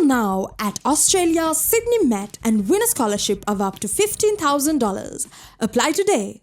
Enroll now at Australia's Sydney Met and win a scholarship of up to $15,000. Apply today.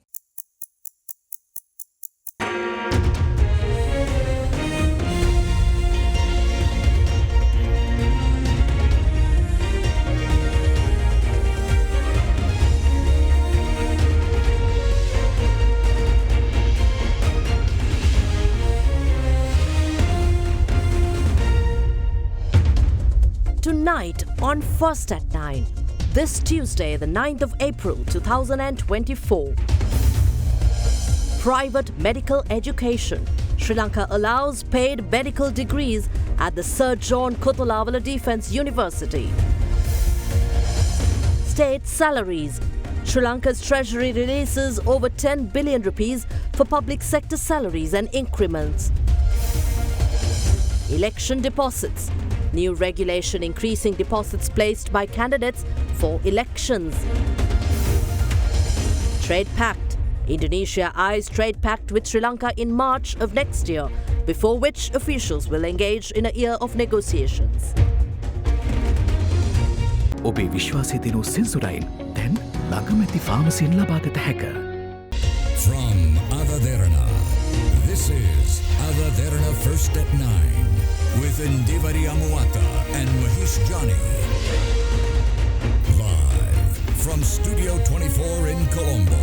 Tonight on First at 9. This Tuesday, the 9th of April 2024. Private medical education. Sri Lanka allows paid medical degrees at the Sir John Kotolavala Defence University. State salaries. Sri Lanka's treasury releases over 10 billion rupees for public sector salaries and increments. Election deposits. New regulation increasing deposits placed by candidates for elections. Trade Pact. Indonesia eyes Trade Pact with Sri Lanka in March of next year, before which officials will engage in a year of negotiations. ඔබේ විශ්වාසය දෙනු සෙන්සුරයින් දැන් ළඟමැති ෆාමසියෙන් ලබාගත හැක. From Derana, this is Derana First at 9 with Indivari Amuata and Mahesh Jani. Live from Studio 24 in Colombo.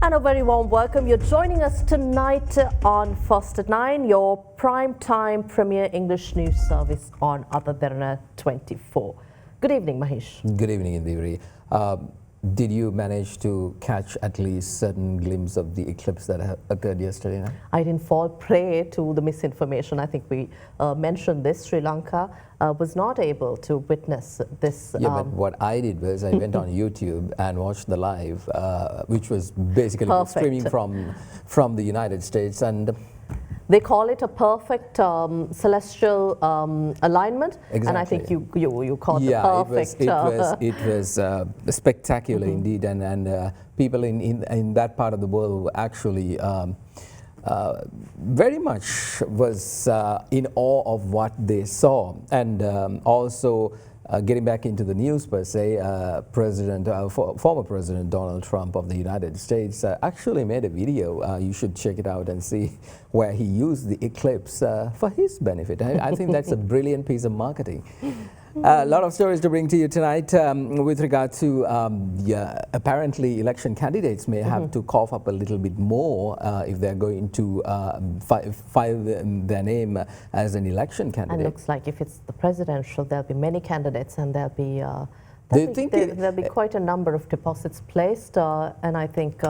And a very warm welcome. You're joining us tonight on First at 9, your prime time premier English news service on Derana 24. Good evening, Mahesh. Good evening, Indivari. Did you manage to catch at least certain glimpse of the eclipse that occurred yesterday night? I didn't fall prey to the misinformation. I think we mentioned this. Sri Lanka was not able to witness this. Yeah, but what I did was I went on YouTube and watched the live, which was basically streaming from the United States. And they call it a perfect celestial alignment, exactly. And I think you called it perfect. It was spectacular indeed, and people in that part of the world were actually very much was in awe of what they saw, and also. Getting back into the news per se, former President Donald Trump of the United States actually made a video. You should check it out and see where he used the eclipse for his benefit. I think that's a brilliant piece of marketing. A lot of stories to bring to you tonight with regard to apparently election candidates may have to cough up a little bit more if they're going to file their name as an election candidate. And it looks like if it's the presidential, there'll be many candidates and there'll be there'll be quite a number of deposits placed, and I think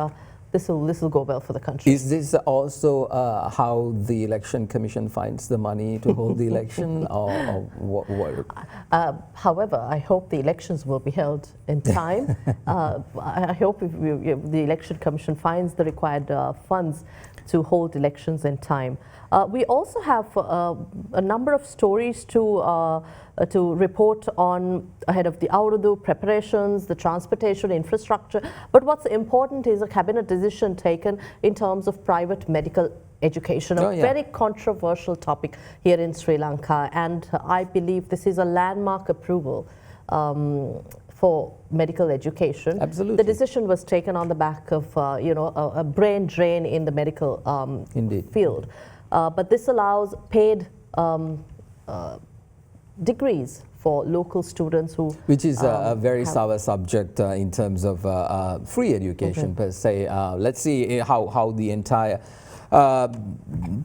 this will go well for the country. Is this also how the election commission finds the money to hold the election, or what? However, I hope the elections will be held in time. I hope if the election commission finds the required funds to hold elections in time. We also have a number of stories to report on ahead of the Aurudu preparations, the transportation infrastructure. But what's important is a cabinet decision taken in terms of private medical education, a very controversial topic here in Sri Lanka. And I believe this is a landmark approval for medical education. Absolutely. The decision was taken on the back of a brain drain in the medical field. But this allows paid degrees for local students who... Which is a very sour subject in terms of free education per se. Let's see how the entire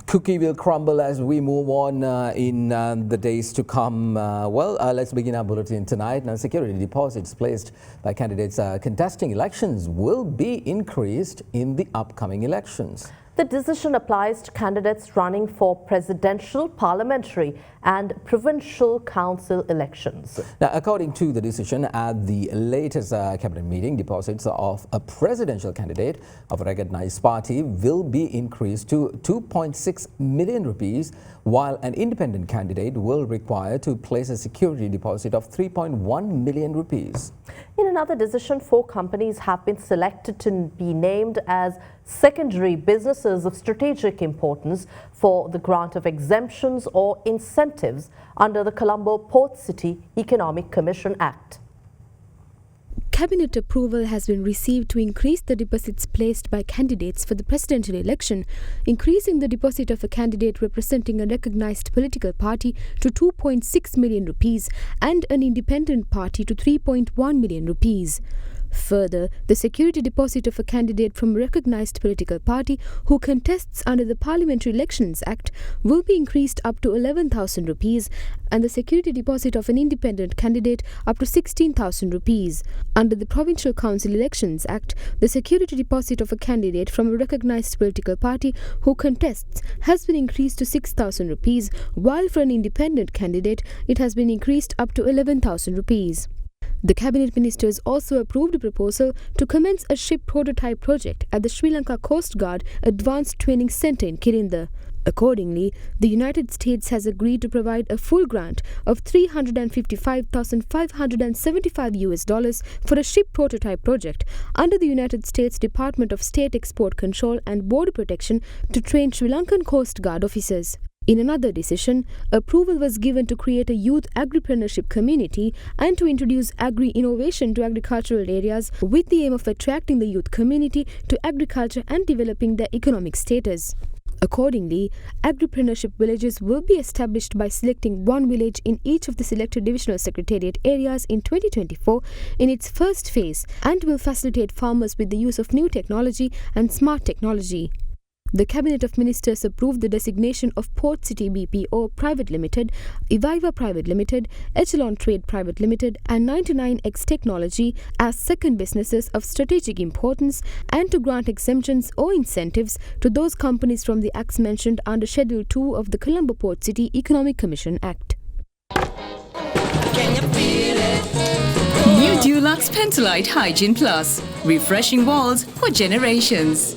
cookie will crumble as we move on in the days to come. Let's begin our bulletin tonight. Now, security deposits placed by candidates contesting elections will be increased in the upcoming elections. The decision applies to candidates running for presidential, parliamentary and provincial council elections. Now, according to the decision at the latest cabinet meeting, deposits of a presidential candidate of a recognized party will be increased to 2.6 million rupees, while an independent candidate will require to place a security deposit of 3.1 million rupees. In another decision, 4 companies have been selected to be named as secondary businesses of strategic importance for the grant of exemptions or incentives under the Colombo Port City Economic Commission Act. Cabinet approval has been received to increase the deposits placed by candidates for the presidential election, increasing the deposit of a candidate representing a recognized political party to 2.6 million rupees and an independent party to 3.1 million rupees. Further, the security deposit of a candidate from a recognized political party who contests under the Parliamentary Elections Act will be increased up to 11,000 rupees and the security deposit of an independent candidate up to 16,000 rupees. Under the Provincial Council Elections Act, the security deposit of a candidate from a recognized political party who contests has been increased to 6,000 rupees, while for an independent candidate it has been increased up to 11,000 rupees. The Cabinet Ministers also approved a proposal to commence a ship prototype project at the Sri Lanka Coast Guard Advanced Training Centre in Kirinda. Accordingly, the United States has agreed to provide a full grant of $355,575 for a ship prototype project under the United States Department of State Export Control and Border Protection to train Sri Lankan Coast Guard officers. In another decision, approval was given to create a youth agripreneurship community and to introduce agri-innovation to agricultural areas with the aim of attracting the youth community to agriculture and developing their economic status. Accordingly, agripreneurship villages will be established by selecting one village in each of the selected divisional secretariat areas in 2024 in its first phase and will facilitate farmers with the use of new technology and smart technology. The Cabinet of Ministers approved the designation of Port City BPO Private Limited, Eviva Private Limited, Echelon Trade Private Limited and 99X Technology as second businesses of strategic importance and to grant exemptions or incentives to those companies from the acts mentioned under Schedule 2 of the Colombo Port City Economic Commission Act. New Dulux Pentolite Hygiene Plus. Refreshing walls for generations.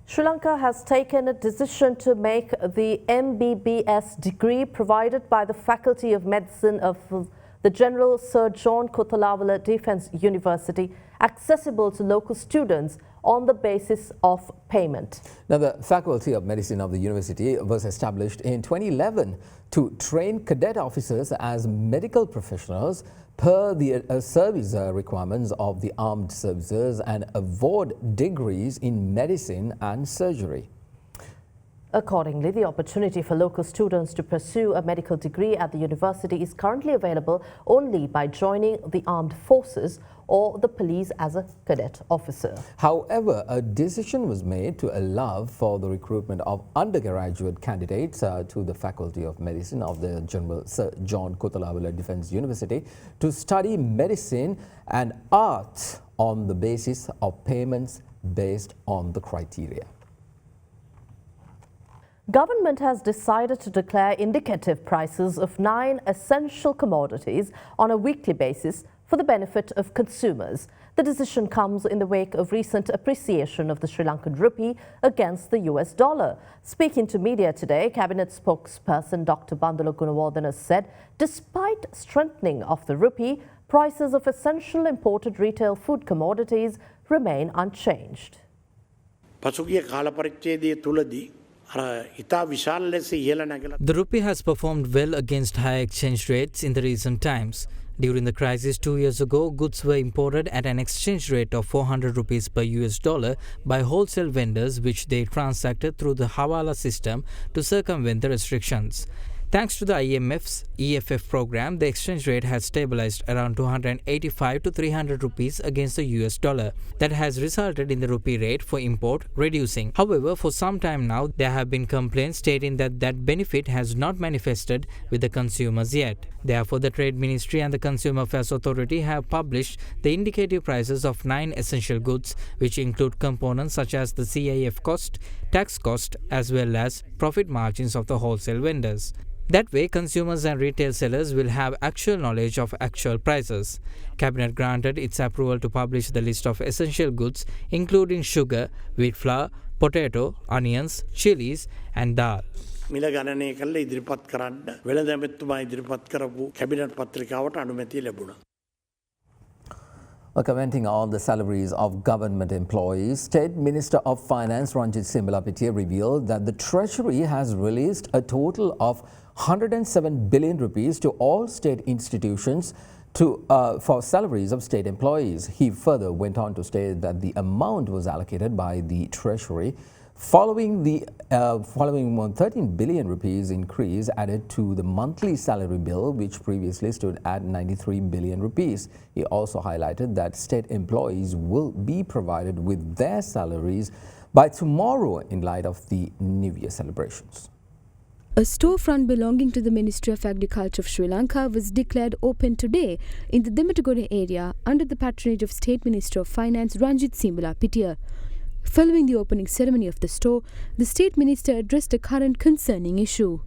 Sri Lanka has taken a decision to make the MBBS degree provided by the Faculty of Medicine of the General Sir John Kothalavala Defence University accessible to local students on the basis of payment. Now, the Faculty of Medicine of the university was established in 2011 to train cadet officers as medical professionals per the service requirements of the armed services and award degrees in medicine and surgery. Accordingly, the opportunity for local students to pursue a medical degree at the university is currently available only by joining the armed forces or the police as a cadet officer. However, a decision was made to allow for the recruitment of undergraduate candidates to the Faculty of Medicine of the General Sir John Kothalavala Defence University to study medicine and art on the basis of payments based on the criteria. Government has decided to declare indicative prices of 9 essential commodities on a weekly basis for the benefit of consumers. The decision comes in the wake of recent appreciation of the Sri Lankan rupee against the US dollar. Speaking to media today, Cabinet spokesperson Dr. Bandula Gunawardena said, despite strengthening of the rupee, prices of essential imported retail food commodities remain unchanged. The rupee has performed well against high exchange rates in the recent times. During the crisis 2 years ago, goods were imported at an exchange rate of 400 rupees per US dollar by wholesale vendors, which they transacted through the Hawala system to circumvent the restrictions. Thanks to the IMF's EFF program, the exchange rate has stabilized around 285 to 300 rupees against the US dollar. That has resulted in the rupee rate for import reducing. However, for some time now, there have been complaints stating that that benefit has not manifested with the consumers yet. Therefore, the Trade Ministry and the Consumer Affairs Authority have published the indicative prices of 9 essential goods, which include components such as the CIF cost, tax cost, as well as profit margins of the wholesale vendors. That way, consumers and retail sellers will have actual knowledge of actual prices. Cabinet granted its approval to publish the list of essential goods, including sugar, wheat flour, potato, onions, chilies, and dal. මිල ගණනය කළ ඉදිරිපත් කරන්න වෙළඳ ඇමතුමා ඉදිරිපත් කරපු cabinet පත්‍රිකාවට අනුමැතිය ලැබුණා. Commenting on the salaries of government employees, State Minister of Finance Ranjit Simbalapitiya revealed that the Treasury has released a total of 107 billion rupees to all state institutions for salaries of state employees. He further went on to state that the amount was allocated by the Treasury following 13 billion rupees increase added to the monthly salary bill, which previously stood at 93 billion rupees. He also highlighted that state employees will be provided with their salaries by tomorrow in light of the New Year celebrations. A storefront belonging to the Ministry of Agriculture of Sri Lanka was declared open today in the Dimatagore area under the patronage of State Minister of Finance Ranjit Simbalapitiya. Following the opening ceremony of the store, the State Minister addressed a current concerning issue.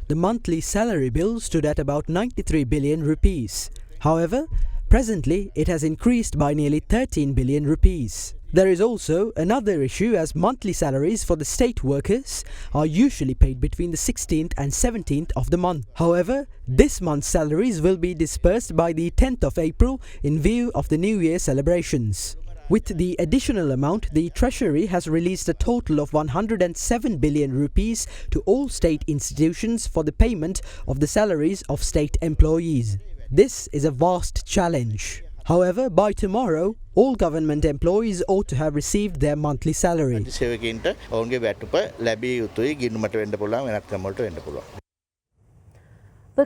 The monthly salary bill stood at about 93 billion rupees. However, presently it has increased by nearly 13 billion rupees. There is also another issue, as monthly salaries for the state workers are usually paid between the 16th and 17th of the month. However, this month's salaries will be dispersed by the 10th of April in view of the New Year celebrations. With the additional amount, the Treasury has released a total of 107 billion rupees to all state institutions for the payment of the salaries of state employees. This is a vast challenge. However, by tomorrow, all government employees ought to have received their monthly salary. The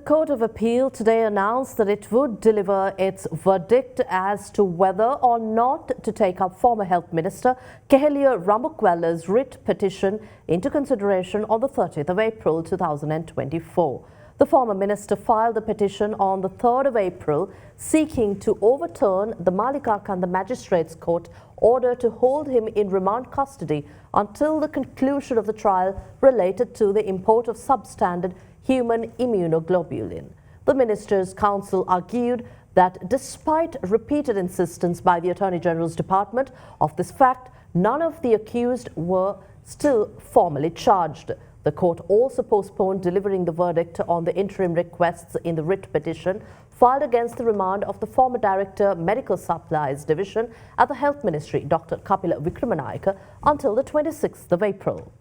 Court of Appeal today announced that it would deliver its verdict as to whether or not to take up former Health Minister Kehelia Ramukwella's writ petition into consideration on the 30th of April 2024. The former minister filed a petition on the 3rd of April seeking to overturn the Malikakanda Magistrates Court order to hold him in remand custody until the conclusion of the trial related to the import of substandard human immunoglobulin. The Minister's Counsel argued that despite repeated insistence by the Attorney General's Department of this fact, none of the accused were still formally charged. The court also postponed delivering the verdict on the interim requests in the writ petition filed against the remand of the former Director, Medical Supplies Division at the Health Ministry, Dr. Kapila Wickramanayake, until the 26th of April.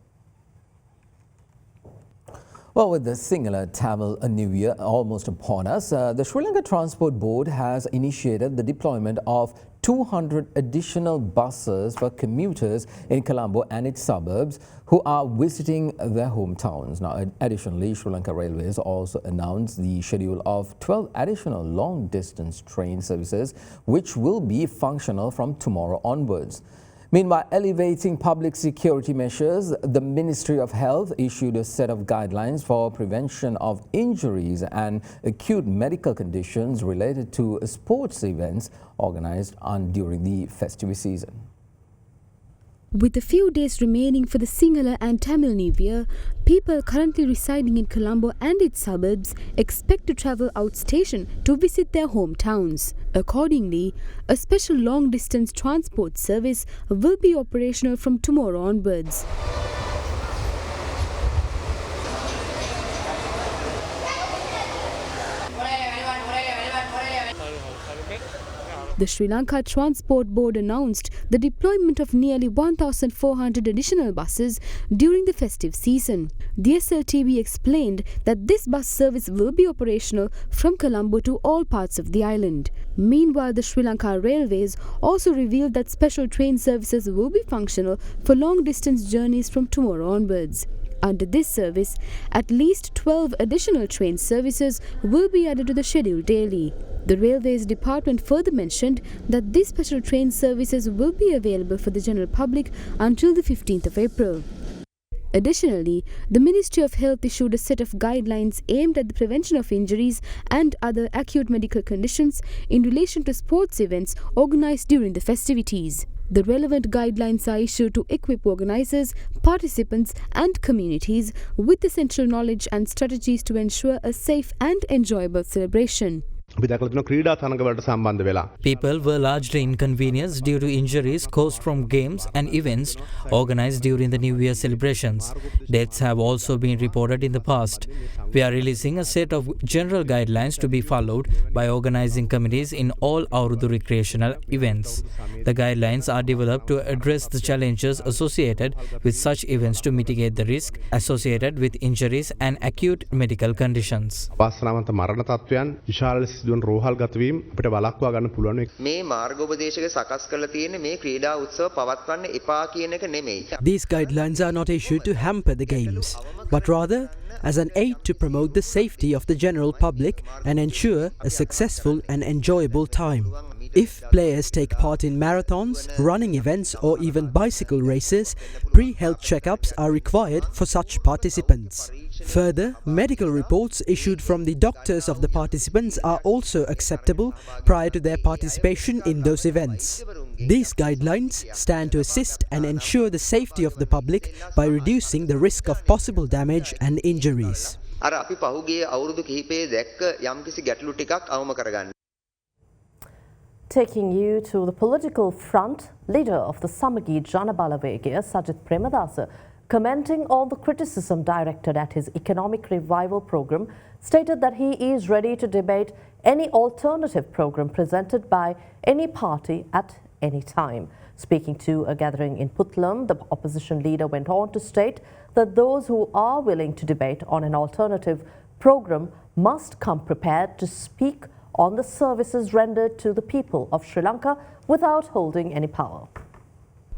Well, with the Sinhala Tamil New Year almost upon us, the Sri Lanka Transport Board has initiated the deployment of 200 additional buses for commuters in Colombo and its suburbs who are visiting their hometowns. Now, additionally, Sri Lanka Railways also announced the schedule of 12 additional long-distance train services, which will be functional from tomorrow onwards. Meanwhile, elevating public security measures, the Ministry of Health issued a set of guidelines for prevention of injuries and acute medical conditions related to sports events organized during the festive season. With a few days remaining for the Sinhala and Tamil New Year, people currently residing in Colombo and its suburbs expect to travel outstation to visit their hometowns. Accordingly, a special long-distance transport service will be operational from tomorrow onwards. The Sri Lanka Transport Board announced the deployment of nearly 1,400 additional buses during the festive season. The SLTB explained that this bus service will be operational from Colombo to all parts of the island. Meanwhile, the Sri Lanka Railways also revealed that special train services will be functional for long-distance journeys from tomorrow onwards. Under this service, at least 12 additional train services will be added to the schedule daily. The Railways Department further mentioned that these special train services will be available for the general public until the 15th of April. Additionally, the Ministry of Health issued a set of guidelines aimed at the prevention of injuries and other acute medical conditions in relation to sports events organized during the festivities. The relevant guidelines are issued to equip organizers, participants and communities with essential knowledge and strategies to ensure a safe and enjoyable celebration. People were largely inconvenienced due to injuries caused from games and events organized during the New Year celebrations. Deaths have also been reported in the past. We are releasing a set of general guidelines to be followed by organizing committees in all Aurudu recreational events. The guidelines are developed to address the challenges associated with such events to mitigate the risk associated with injuries and acute medical conditions. These guidelines are not issued to hamper the games, but rather as an aid to promote the safety of the general public and ensure a successful and enjoyable time. If players take part in marathons, running events or even bicycle races, pre-health checkups are required for such participants. Further, medical reports issued from the doctors of the participants are also acceptable prior to their participation in those events. These guidelines stand to assist and ensure the safety of the public by reducing the risk of possible damage and injuries. Taking you to the political front, leader of the Samagi Janabalawegaya, Sajith Premadasa, commenting on the criticism directed at his economic revival program, stated that he is ready to debate any alternative program presented by any party at any time. Speaking to a gathering in Puttlam, the opposition leader went on to state that those who are willing to debate on an alternative program must come prepared to speak on the services rendered to the people of Sri Lanka without holding any power.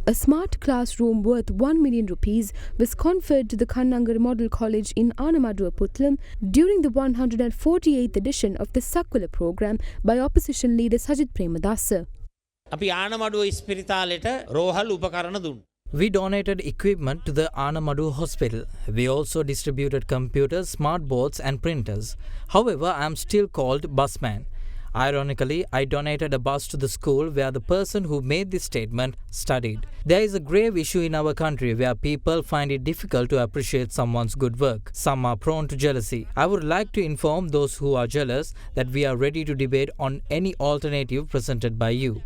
A smart classroom worth 1 million rupees was conferred to the Kannangara Model College in Anamaduwa Puttlam during the 148th edition of the Sakkula program by opposition leader Sajith Premadasa. We donated equipment to the Anamadu Hospital. We also distributed computers, smart boards and printers. However, I am still called busman. Ironically, I donated a bus to the school where the person who made this statement studied. There is a grave issue in our country where people find it difficult to appreciate someone's good work. Some are prone to jealousy. I would like to inform those who are jealous that we are ready to debate on any alternative presented by you.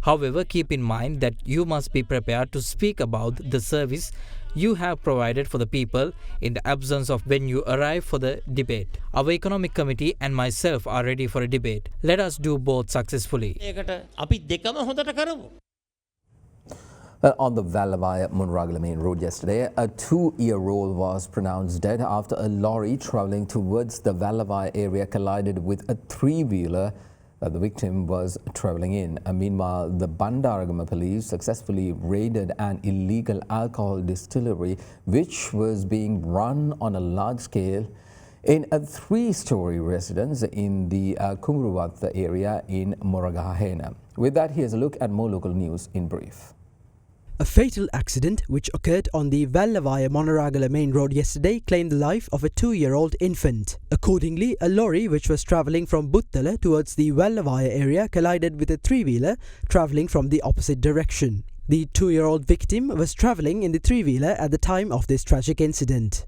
However, keep in mind that you must be prepared to speak about the service you have provided for the people in the absence of when you arrive for the debate. Our economic committee and myself are ready for a debate. Let us do both successfully. On the Vallavaya Munragala main road yesterday, a 2-year-old was pronounced dead after a lorry travelling towards the Vallavaya area collided with a 3-wheeler that the victim was travelling in. Meanwhile, the Bandaragama police successfully raided an illegal alcohol distillery which was being run on a large scale in a 3-story residence in the Kumruwatta area in Moragahena. With that, here's a look at more local news in brief. A fatal accident which occurred on the Vallavaya Monaragala main road yesterday claimed the life of a 2-year-old infant. Accordingly, a lorry which was travelling from Buttala towards the Vallavaya area collided with a 3-wheeler travelling from the opposite direction. The 2-year-old victim was travelling in the 3-wheeler at the time of this tragic incident.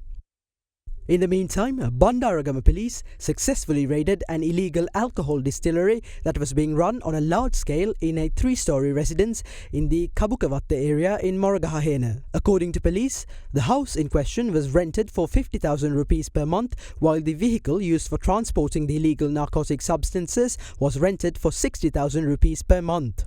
In the meantime, Bandaragama police successfully raided an illegal alcohol distillery that was being run on a large scale in a 3-story residence in the Kabukavatta area in Moragahena. According to police, the house in question was rented for 50,000 rupees per month, while the vehicle used for transporting the illegal narcotic substances was rented for 60,000 rupees per month.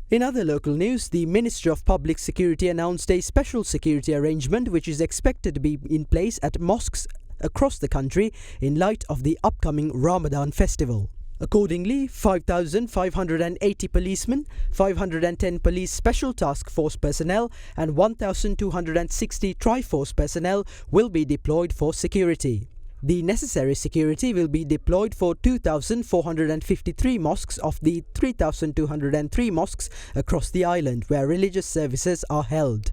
In other local news, the Ministry of Public Security announced a special security arrangement which is expected to be in place at mosques across the country in light of the upcoming Ramadan festival. Accordingly, 5,580 policemen, 510 police special task force personnel and 1,260 Triforce personnel will be deployed for security. The necessary security will be deployed for 2,453 mosques of the 3,203 mosques across the island where religious services are held.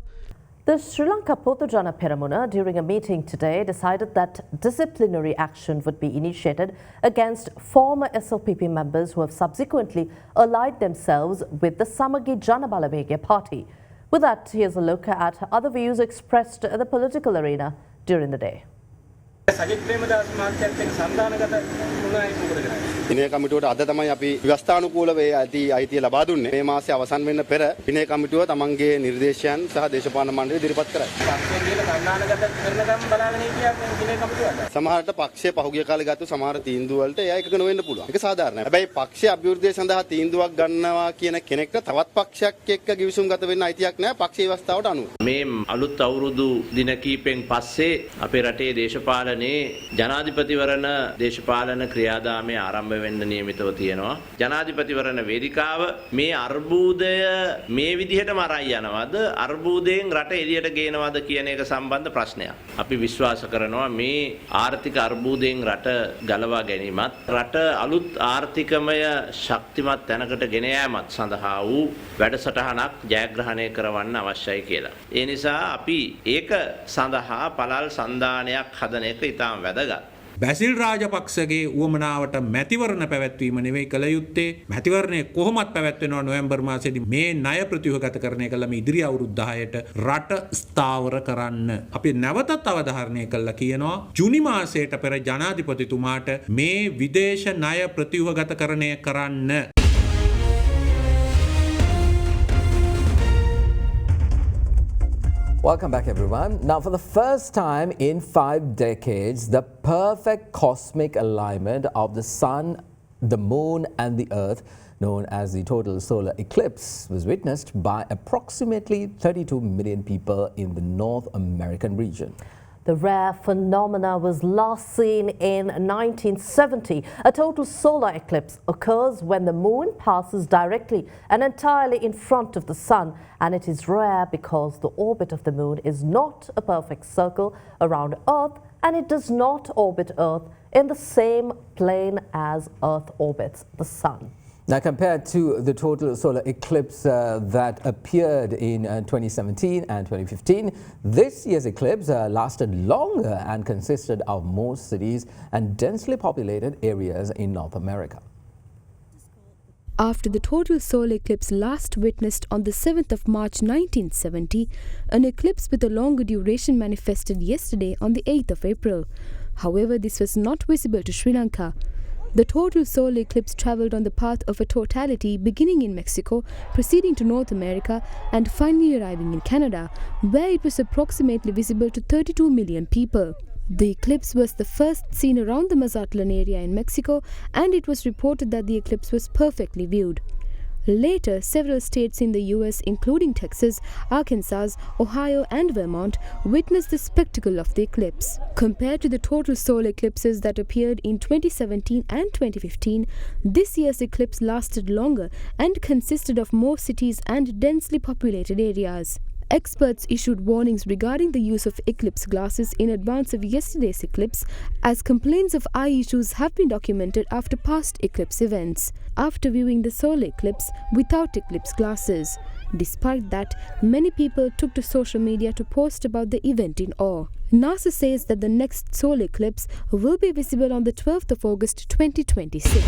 The Sri Lanka Potujana Peramuna during a meeting today decided that disciplinary action would be initiated against former SLPP members who have subsequently allied themselves with the Samagi Janabalawegaya party. With that, here's a look at other views expressed at the political arena during the day. විනය කමිටුවට අද තමයි අපි ව්‍යවස්ථානුකූලව ඒ අයිතිය ලබා දුන්නේ. මේ මාසයේ අවසන් වෙන්න පෙර විනය කමිටුව තමන්ගේ නිර්දේශයන් සහ දේශපාලන මණ්ඩලය ඉදිරිපත් කරයි. සමහරට පක්ෂයේ පහුගිය කාලේ ගත්ත සමහර තීන්දුව වලට එයා එකක නොවෙන්න පුළුවන්. ඒක සාධාරණයි. හැබැයි පක්ෂයේ අභිවෘද්ධිය සඳහා තීන්දුවක් ගන්නවා කියන කෙනෙක්ට තවත් පක්ෂයක් එක්ක ගිවිසුම්ගත වෙන්න අයිතියක් නැහැ පක්ෂීය ව්‍යවස්ථාවට අනුව. මේ අලුත් අවුරුදු දින කීපෙන් පස්සේ අපේ රටේ දේශපාලනයේ ජනාධිපතිවරණ දේශපාලන ක්‍රියාදාමයේ ආරම්භ වෙන්න නියමිතව තියෙනවා. ජනාධිපතිවරණ වේදිකාව මේ අර්බුදය මේ විදිහටම අරයි යනවද අර්බුදයෙන් රට එළියට ගේනවද කියන එක සම්බන්ධ ප්‍රශ්නයක්. අපි විශ්වාස කරනවා මේ ආර්ථික අර්බුදයෙන් රට ගලවා ගැනීමත් රට අලුත් ආර්ථිකමය ශක්තිමත් තැනකට ගෙන යාමත් සඳහා වූ වැඩසටහනක් ජයග්‍රහණය කරවන්න අවශ්‍යයි කියලා. ඒ නිසා අපි ඒක සඳහා පළල් සන්දානයක් හදන එක ඉතාම වැදගත්. බැසිල් රාජපක්ෂගේ උවමනාවට මැතිවරණ පැවැත්වීම නෙවෙයි කළ යුත්තේ. මැතිවරණය කොහොමත් පැවැත්වෙනවා නොවැම්බර් මාසයේදී මේ ණය ප්‍රතිව්‍යුහගතකරණය කළ මේ ඉදිරි අවුරුදු 10ට රට ස්ථාවර කරන්න. අපි නැවතත් අවධාරණය කළා කියනවා ජූනි මාසයට පෙර ජනාධිපතිතුමාට මේ විදේශ ණය ප්‍රතිව්‍යුහගතකරණය කරන්න. Welcome back, everyone. Now, for the first time in 5 decades, the perfect cosmic alignment of the Sun, the Moon and the Earth, known as the total solar eclipse, was witnessed by approximately 32 million people in the North American region. The rare phenomena was last seen in 1970. A total solar eclipse occurs when the moon passes directly and entirely in front of the sun, and it is rare because the orbit of the moon is not a perfect circle around Earth, and it does not orbit Earth in the same plane as Earth orbits the sun. Now, compared to the total solar eclipse that appeared in 2017 and 2015, this year's eclipse lasted longer and consisted of more cities and densely populated areas in North America. After the total solar eclipse last witnessed on the 7th of March 1970, an eclipse with a longer duration manifested yesterday on the 8th of April. However, this was not visible to Sri Lanka. The total solar eclipse travelled on the path of a totality beginning in Mexico, proceeding to North America and finally arriving in Canada, where it was approximately visible to 32 million people. The eclipse was the first seen around the Mazatlan area in Mexico, and it was reported that the eclipse was perfectly viewed. Later, several states in the US, including Texas, Arkansas, Ohio and Vermont, witnessed the spectacle of the eclipse. Compared to the total solar eclipses that appeared in 2017 and 2015, this year's eclipse lasted longer and consisted of more cities and densely populated areas. Experts issued warnings regarding the use of eclipse glasses in advance of yesterday's eclipse, as complaints of eye issues have been documented after past eclipse events, after viewing the solar eclipse without eclipse glasses. Despite that, many people took to social media to post about the event in awe. NASA says that the next solar eclipse will be visible on the 12th of August 2026.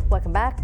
Welcome back.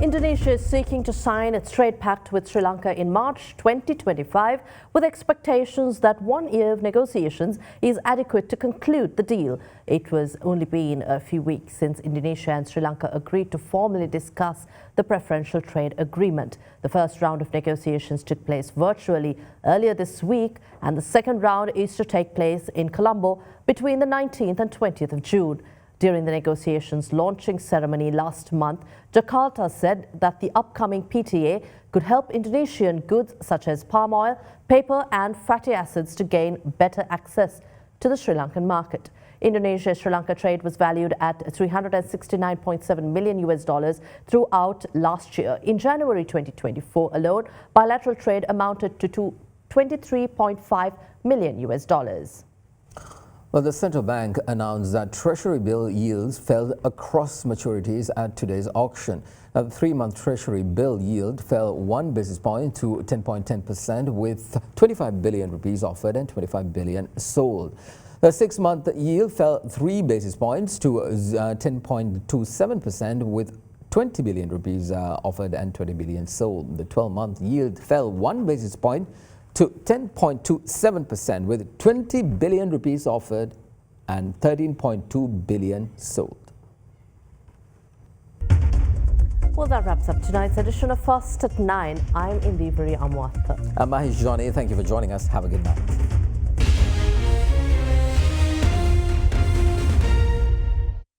Indonesia is seeking to sign its trade pact with Sri Lanka in March 2025 with expectations that 1 year of negotiations is adequate to conclude the deal. It was only been a few weeks since Indonesia and Sri Lanka agreed to formally discuss the preferential trade agreement. The first round of negotiations took place virtually earlier this week, and the second round is to take place in Colombo between the 19th and 20th of June. During the negotiations launching ceremony last month, Jakarta said that the upcoming PTA could help Indonesian goods such as palm oil, paper and fatty acids to gain better access to the Sri Lankan market. Indonesia-Sri Lanka trade was valued at $369.7 million throughout last year. In January 2024 alone, bilateral trade amounted to $23.5 million. Well, the central bank announced that Treasury bill yields fell across maturities at today's auction. The 3-month Treasury bill yield fell 1 basis point to 10.10%, with 25 billion rupees offered and 25 billion sold. The 6-month yield fell 3 basis points to 10.27%, with 20 billion rupees offered and 20 billion sold. The 12-month yield fell 1 basis point to 10.27% with 20 billion rupees offered and 13.2 billion sold. Well, that wraps up tonight's edition of First at 9. I'm Indiveri Amwatha. I'm Mahesh Johnny. Thank you for joining us. Have a good night.